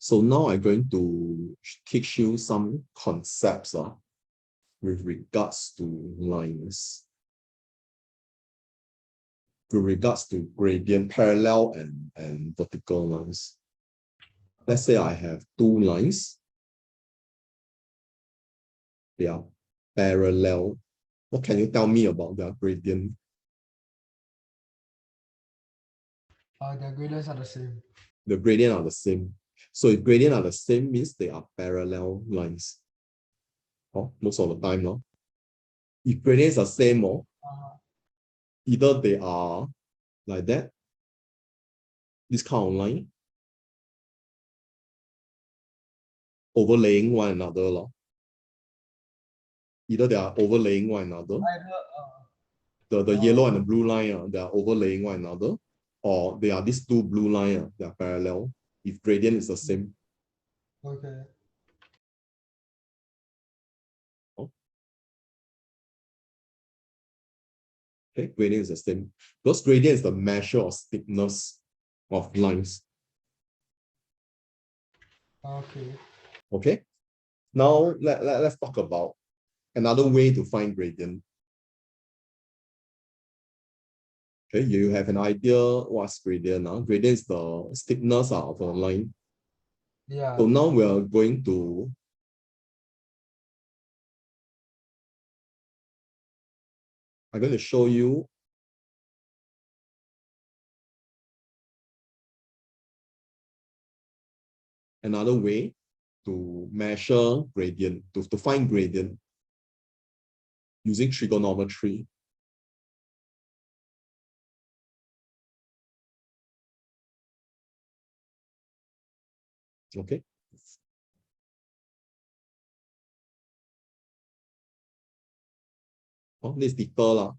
So now I'm going to teach you some concepts with regards to lines, with regards to gradient, parallel and vertical lines. Let's say I have two lines. They are parallel. What can you tell me about their gradient? Their gradients are the same. The gradient are the same. So if gradient are the same, means they are parallel lines. Most of the time, no? If gradients are same, either they are like that, this kind of line, overlaying one another. Either they are overlaying one another. The yellow and the blue line, they are overlaying one another, or they are these two blue lines, they are parallel, if gradient is the same. Okay. Okay, gradient is the same. Because gradient is the measure of steepness of lines. Okay. Okay. Now let's talk about another way to find gradient. Okay, you have an idea what's gradient now. Gradient is the steepness of a line. Yeah. So now we are going to I'm going to show you another way to measure gradient, to find gradient using trigonometry. Okay. This is deeper lah.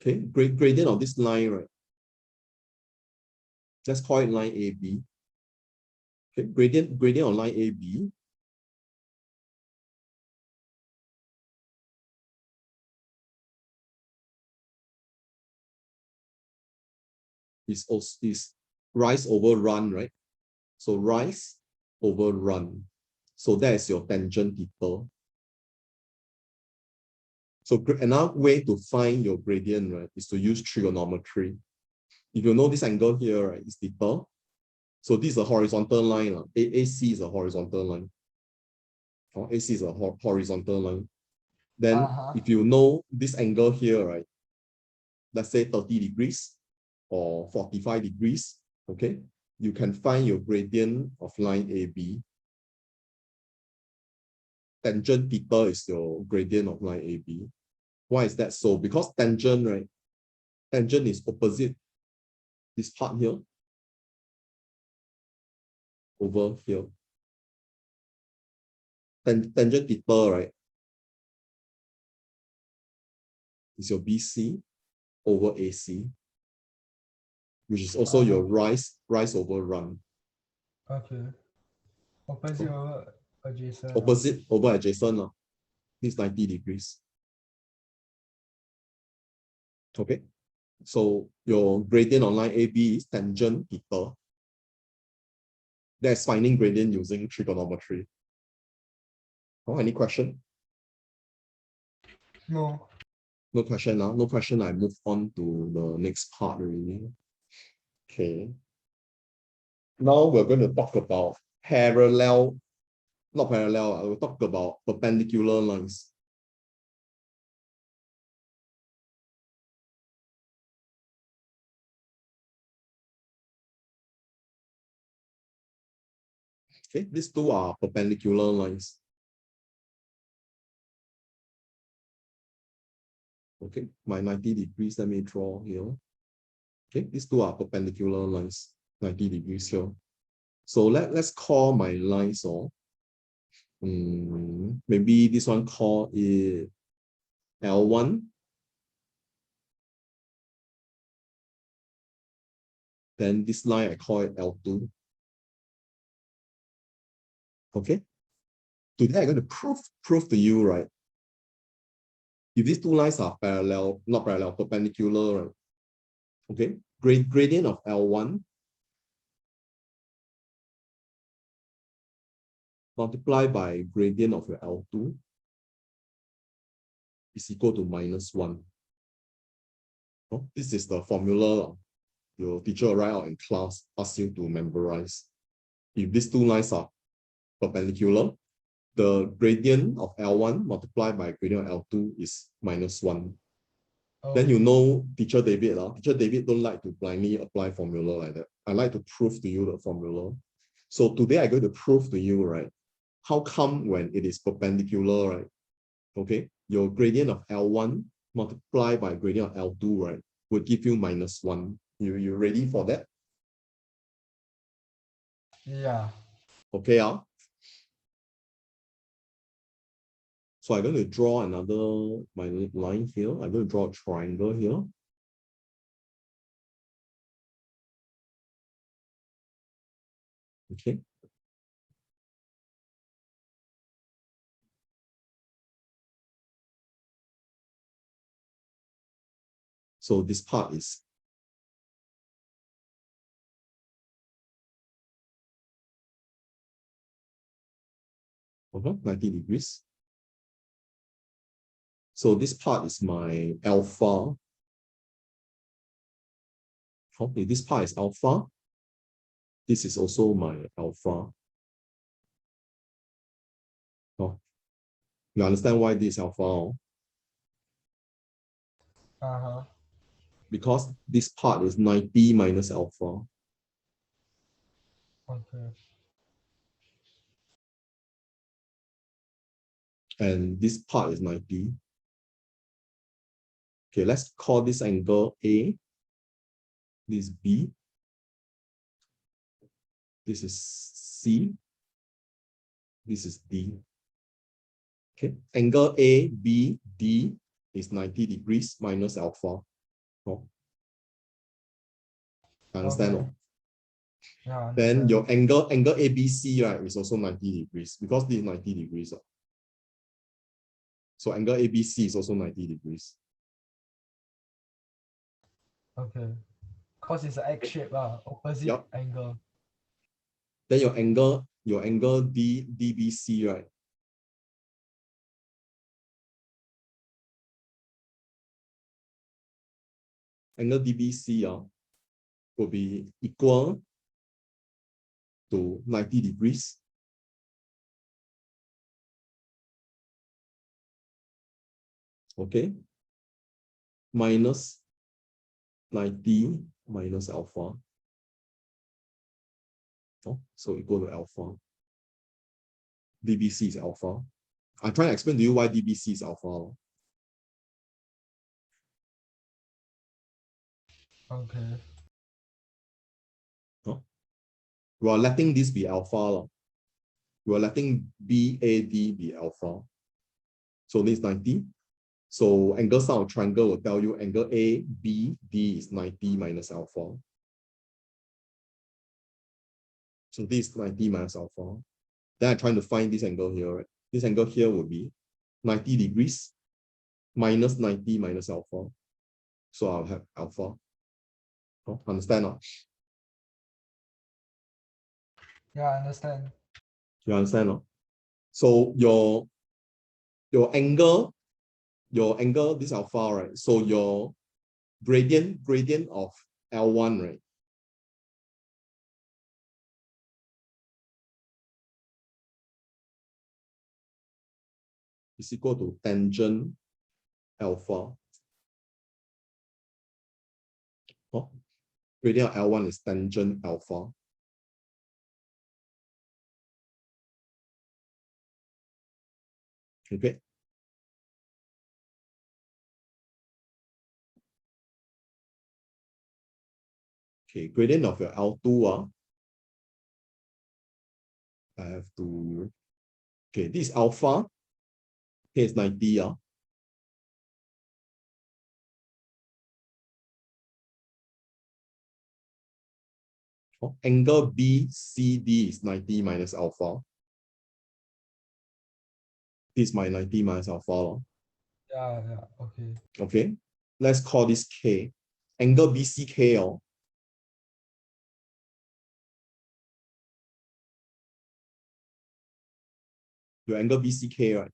Okay, gradient of this line, right? Let's call it line AB. Okay, gradient on line AB is rise over run, right? So rise over run. So that is your tangent theta. So another way to find your gradient, right, is to use trigonometry. If you know this angle here, right, is theta. So this is a horizontal line. AC is a horizontal line. AC is a horizontal line. Then if you know this angle here, right, let's say 30 degrees or 45 degrees, okay, you can find your gradient of line AB. Tangent theta is your gradient of line AB. Why is that so? Because tangent, right, tangent is opposite this part here over here. Tangent theta, right, is your BC over AC, which is also your rise over run. Okay. Opposite over adjacent. Opposite over adjacent. This is 90 degrees. Okay. So your gradient on line AB is tangent theta. That's finding gradient using trigonometry. Any question? No. No question now. No question. I move on to the next part already. Okay. Now we're going to talk about parallel, not parallel. I will talk about perpendicular lines. Okay, these two are perpendicular lines. Okay, my 90 degrees, let me draw here. Okay, these two are perpendicular lines, 90 degrees here. So let's call my lines or maybe this one call it L1. Then this line I call it L2. Okay. Today I'm going to prove to you, right? If these two lines are parallel, not parallel, perpendicular, right? Okay. Gradient of L1 multiplied by gradient of your L2 is equal to -1. Oh, this is the formula your teacher write out in class, ask you to memorize. If these two lines are perpendicular, the gradient of L1 multiplied by gradient of L2 is -1. Then you know Teacher David. Teacher David don't like to blindly apply formula like that. I like to prove to you the formula. So today I'm going to prove to you, right, how come when it is perpendicular, right, okay, your gradient of L1 multiplied by gradient of L2, right, would give you -1. You ready for that? Yeah. Okay. So I'm going to draw another my line here. I'm going to draw a triangle here. Okay. So this part is over 90 degrees. So this part is my alpha. Okay, this part is alpha. This is also my alpha. Oh, you understand why this is alpha? Because this part is 90 minus alpha. Okay. And this part is 90. Okay, let's call this angle A. This is B. This is C. This is D. Okay, angle A, B, D is 90 degrees minus alpha. Oh. Understand? Okay. Yeah, Then understand. your angle ABC, right, is also 90 degrees because this is 90 degrees. So angle ABC is also 90 degrees. Okay. Because it's an X shape, opposite angle. Then your angle DBC, right? Angle DBC will be equal to 90 degrees. Okay. Minus 90 minus alpha. Oh, so equal to alpha. DBC is alpha. I'm trying to explain to you why DBC is alpha. Okay. Huh? We are letting this be alpha. We are letting BAD be alpha. So this is 90. So angle sine of triangle will tell you angle ABD is 90 minus alpha. So this is 90 minus alpha. Then I'm trying to find this angle here, right? This angle here will be 90 degrees minus 90 minus alpha. So I'll have alpha. Oh, understand? Yeah, I understand. You understand? So your angle, this alpha, right? So your gradient of L1, right? Is equal to tangent alpha. Oh, gradient of L1 is tangent alpha. Okay. Okay, gradient of your L2, I have to, okay, this is alpha. Here is 90. Oh, angle BCD is 90 minus alpha. This is my 90 minus alpha. Yeah, okay. Okay, let's call this K. Angle BCK, your angle BCK, right,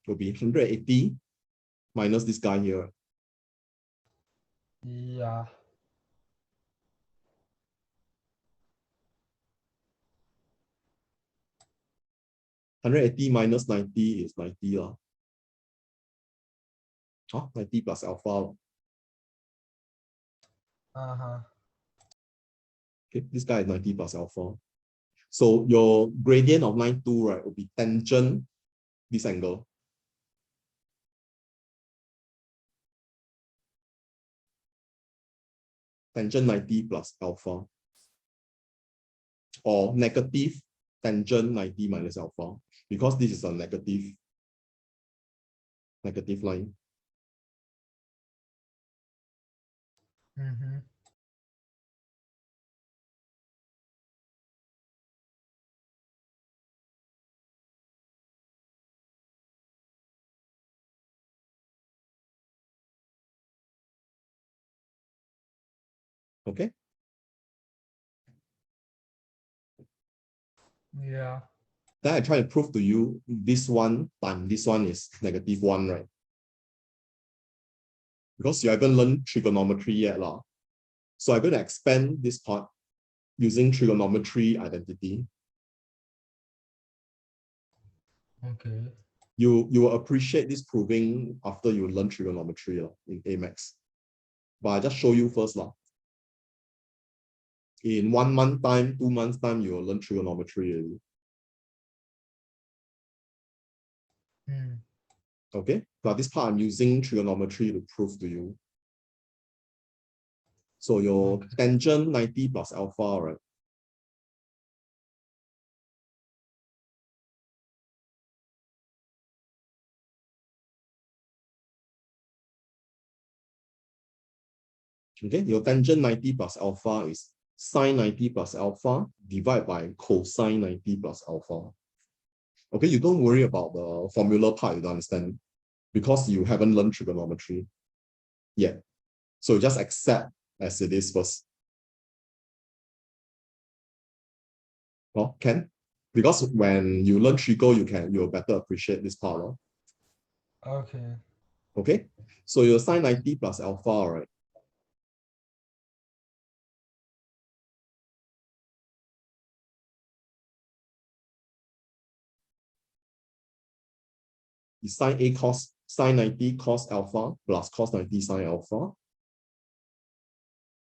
will be 180 minus this guy here. Yeah. $180 minus 90 is 90. 90 plus alpha. Okay, this guy is 90 plus alpha. So your gradient of 92, right, will be tangent this angle. Tangent 90 plus alpha. Or negative tangent 90 minus alpha. Because this is a negative line. Okay. Yeah. Then I try to prove to you this one times this one is -1, right? Because you haven't learned trigonometry yet. So I'm going to expand this part using trigonometry identity. Okay. You will appreciate this proving after you learn trigonometry in AMAX. But I just show you first. In 1 month time, 2 months time, you will learn trigonometry already. Okay, but this part I'm using trigonometry to prove to you. So your tangent 90 plus alpha, right? Okay, your tangent 90 plus alpha is sine 90 plus alpha divided by cosine 90 plus alpha. Okay, you don't worry about the formula part, you don't understand, because you haven't learned trigonometry yet. So just accept as it is first. Well, can? Because when you learn trigo, you'll better appreciate this part. Okay. Okay, so your sine 90 plus alpha, right? Is sine 90 cos alpha plus cos 90 sine alpha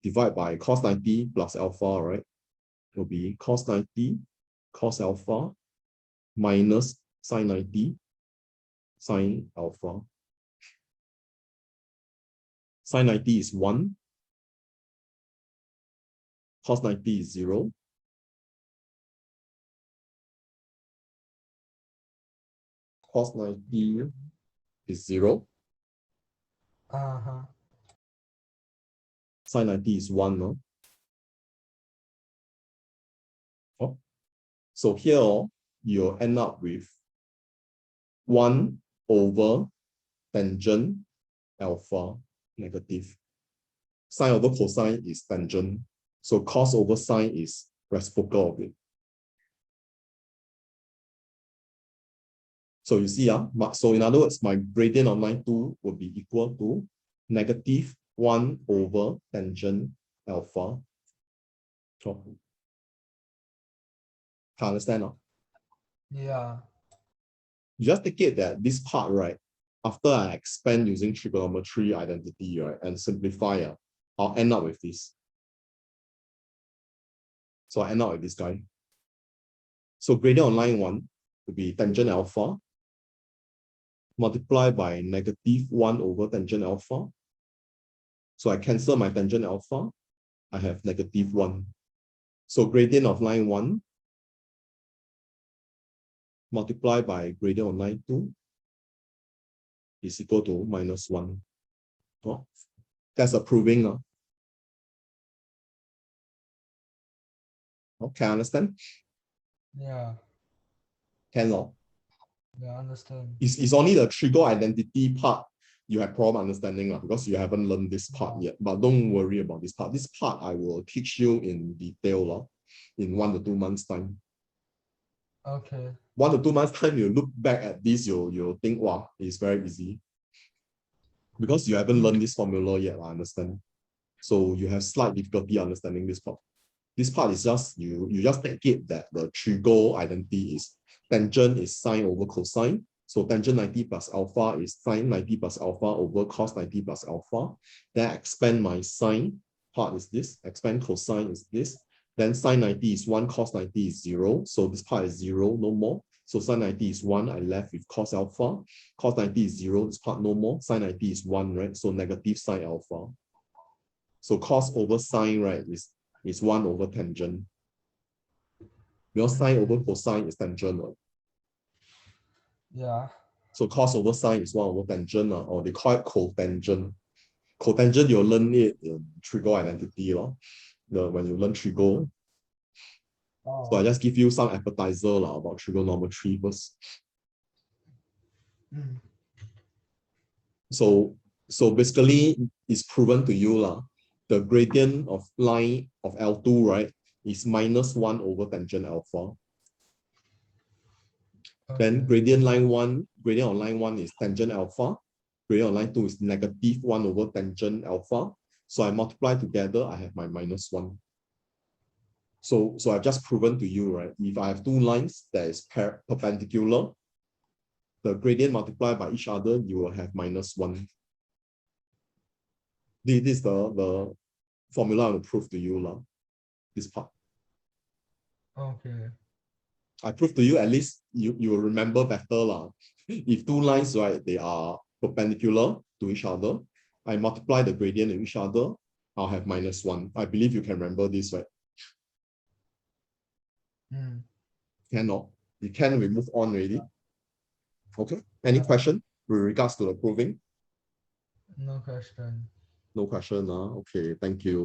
divided by cos 90 plus alpha, right? Will be cos 90 cos alpha minus sine 90 sine alpha. Sine 90 is 1. Cos 90 is 0. Cos 90 is 0. Sine 90 is 1. No? Oh. So here you'll end up with 1 over tangent alpha negative. Sine over cosine is tangent. So cos over sine is reciprocal of it. So you see, so in other words, my gradient of line 2 will be equal to -1 over tangent alpha. Oh. Can understand? Yeah. You just take it that this part, right, after I expand using trigonometry identity, right, and simplify, I'll end up with this. So I end up with this guy. So gradient on line 1 will be tangent alpha multiplied by -1 over tangent alpha. So I cancel my tangent alpha. I have -1. So gradient of line 1 multiplied by gradient of line 2 is equal to -1. Oh, that's a proving. Okay, understand? Yeah. Can. Yeah, understand. It's only the trigo identity part you have problem understanding because you haven't learned this part yet. But don't worry about this part. This part I will teach you in detail in 1 to 2 months time. Okay. 1 to 2 months time, you look back at this, you'll think, wow, it's very easy. Because you haven't learned this formula yet, I understand. So you have slight difficulty understanding this part. This part is just, you just take it that the trigo identity is tangent is sine over cosine. So tangent 90 plus alpha is sine 90 plus alpha over cos 90 plus alpha. Then expand my sine part is this, expand cosine is this. Then sine 90 is 1, cos 90 is 0. So this part is 0, no more. So sine 90 is 1, I left with cos alpha. Cos 90 is 0, this part no more. Sine 90 is 1, right? So negative sine alpha. So cos over sine, right, is 1 over tangent. Because sine over cosine is tangent, right? Yeah. So cos over sine is 1 over tangent, or they call it cotangent. Cotangent, you'll learn it in trigo identity, when you learn trigo. Oh. So I just give you some appetizer about trigonometry first. So basically, it's proven to you, the gradient of line of L2, right, is minus 1 over tangent alpha. Then gradient on line 1 is tangent alpha. Gradient on line 2 is negative 1 over tangent alpha. So I multiply together, I have my minus 1. So I've just proven to you, right? If I have two lines that is perpendicular, the gradient multiplied by each other, you will have minus 1. This is the formula I will prove to you, this part. Okay. I prove to you, at least you will remember better. If two lines, right, they are perpendicular to each other, I multiply the gradient of each other, I'll have minus 1. I believe you can remember this, right? Cannot. You can, we move on already. Okay. Any question with regards to the proving? No question. No question. Okay, thank you.